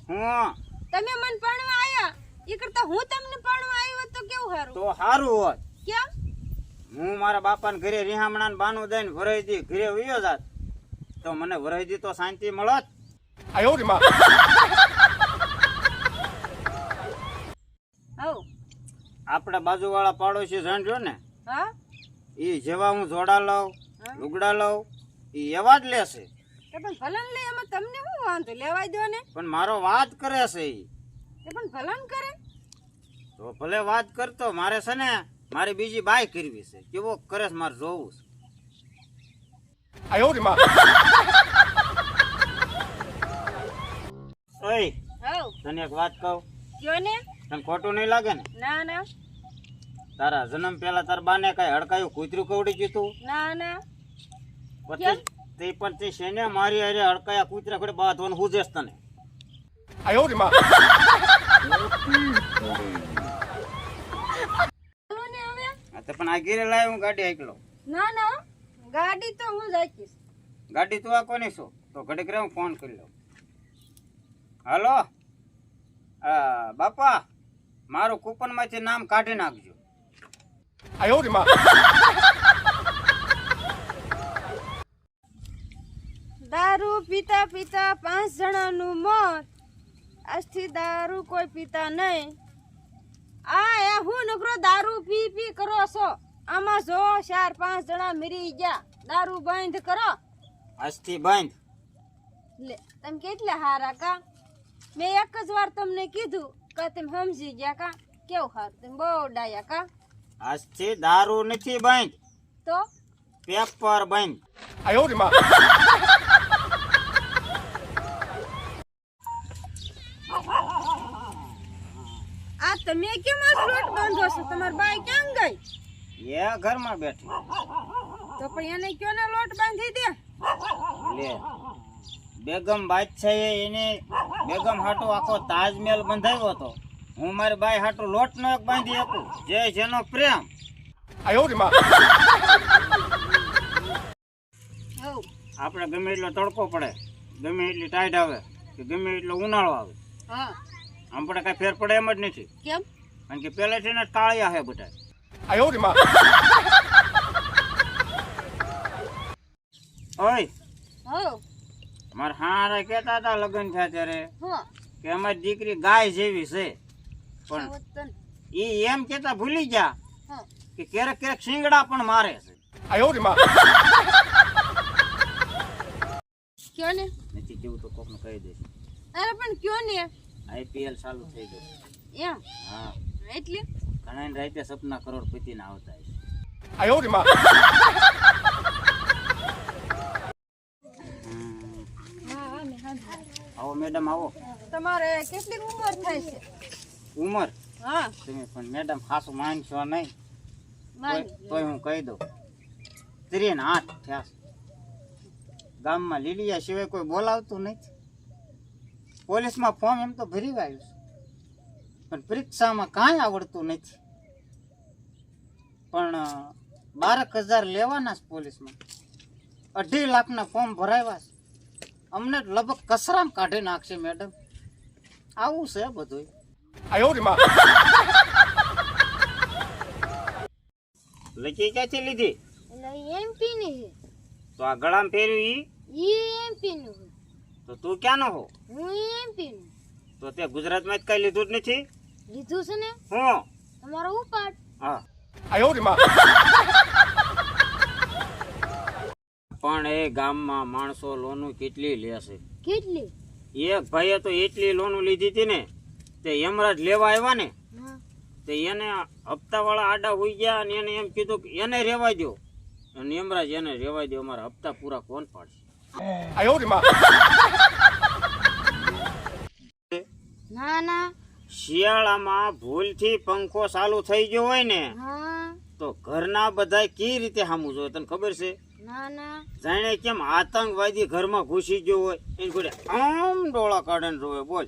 હું તમે મને પાણવા આયા ઈ કરતા હું તમને પાણવા આવ્યો તો કેવું સારું તો સારું હોત. કેમ હું મારા બાપાને ઘરે રિહામણા ને બાનું દઈને વરાઈદી ઘરે વયો જાત તો મને વરાઈદી તો શાંતિ મળત. હવ આપડા બાજુવાળા પાડોશી જાણજો ને હા ઈ જેવા હું જોડા લઉં હા? લુગડા લઉં ઈ એવા જ લેશે. તે પણ ભલન લે એમાં તમને શું વાંધો લેવાય દો ને પણ મારો વાત કરે છે ઈ. તે પણ ભલન કરે તો ભલે વાત કરતો મારે છે ને મારે બીજી બાય કરવી છે. કેવો કરે છે મારે જોવું છે. ઓય હવ તને એક વાત કહું કયો ને તને ખોટું નહીં લાગે ને? ના ના તારા જન્મ પહેલા તાર બાને કઈ હડકાયું કૂતરું કવડી ગયું ના ના પછી તે પણ તે શેને મારી અરે હડકાયા કૂતરા ખડે બાંધવાનું હુજેસ તને. બોલો ને હવે હા તો પણ આ ઘેરે લાય હું ગાડી એકલો. ના ના ગાડી તો હું જ હાકીશ ગાડી તું આ કોની છો તો ઘડીક રે હું ફોન કરી લઉં. હાલો બાપા મારું કૂપન માંથી નામ કાઢી નાખજો. દારૂ પીતા પીતા 5 જણાનું મોત આજથી દારૂ કોઈ પીતા નહીં. આ હું નકરો દારૂ પી પી કરો છો આમાં જો 4-5 જણા મરી ગયા દારૂ બંધ કરો. આજથી બંધ. લે તમે કેટલા હારા કા મેં એક જ વાર તમને કીધું કે તમે સમજી ગયા કા કેવું હાર તમે બહુ ડાયા કા. આજથી દારૂ નથી બંધ તો પેપર બંધ. આ તમે કેમ આ ફ્લોટ બાંધો છો તમારી બાઈ ક્યાં ગઈ? એ ઘરમાં બેઠી. તો પણ એને કયો ને લોટ બાંધી દે. લે બેગમ બાદશાહે એને બેગમ હાટો આખો તાજમહેલ બંધાવ્યો હતો. હું મારી બાઈ હાટો લોટ નો એક બાંધી આપું જે જેનો પ્રેમ. હવ આપણે ગમે એટલો તડકો પડે ગમે એટલી ટાઈટ આવે કે ગમે એટલો ઉનાળો આવે હા આપણે કઈ ફેર પડે એમ જ નથી. કેમ કારણ કે પહેલેથી ને કાળિયા હે બધા. ઓય હવ મારા હારા કહેતા હતા લગ્ન થયા ત્યારે હા કે અમારી દીકરી ગાય જેવી છે પણ વતન ઈ એમ કેતા ભૂલી ગયા હા કે ક્યારેક ક્યારેક શિંગડા પણ મારે છે. કયો ને નથી જેવું તો કોકને કહી દઈશ. અરે પણ કયો ને IPL ચાલુ થઈ ગયું. એમ હા એટલે ઘણા રાતે સપના કરોડપતિ ના આવતા હશે. આવો મેડમ આવો. તમારે કેટલી ઉંમર થાય છે? ઉંમર હા તમે પણ મેડમ ખાસું માનશો નહીં મારી તોય હું કહી દઉં 38 થયા છે. ગામમાં લીલિયા સિવાય કોઈ બોલાવતું નથી. પોલીસમાં ફોર્મ એમ તો ભરી વાયું છે પણ પરીક્ષામાં કાંઈ આવડતું નથી. પણ 12,000 લેવાના છે પોલીસમાં. 2.5 લાખના ફોર્મ ભરાવ્યા છે. અમને લગભગ કસરામ કાઢી નાખશે મેડમ. આવું છે બધું. લકી ક્યાંથી લીધી? એટલે એમપી ની છે તો આ ગળામાં પહેર્યું ઈ એમપી નું તો તું ક્યાંનો હો? હું એમપી નું તો તે ગુજરાતમાં જ કઈ લીધું જ નથી? લીધું છે ને હું તમારો ઉપાડ હા પણ એ ગામમાં માણસો લોનું કેટલી લેશે. કેટલી એક ભાઈએ તો એટલી લોનું લીધી હતી ને તે યમરાજ લેવા આવ્યા ને હા તે એને હપ્તા વાળા આડા હોઈ ગયા અને એને એમ કીધું કે એને રેવા દો અને યમરાજ એને રેવા દો અમારા હપ્તા પૂરા કોણ પાડશે. ના ના શિયાળામાં ભૂલથી પંખો ચાલુ થઈ ગયો હોય ને હા તો ઘરના બધા કેવી રીતે સામું જોઈએ તને ખબર છે? ના ના જાણે કેમ આતંકવાદી ઘરમાં ઘૂસી ગયો હોય એની ઘોડે આમ ડોળા કાઢે ને રોવે. બોલ.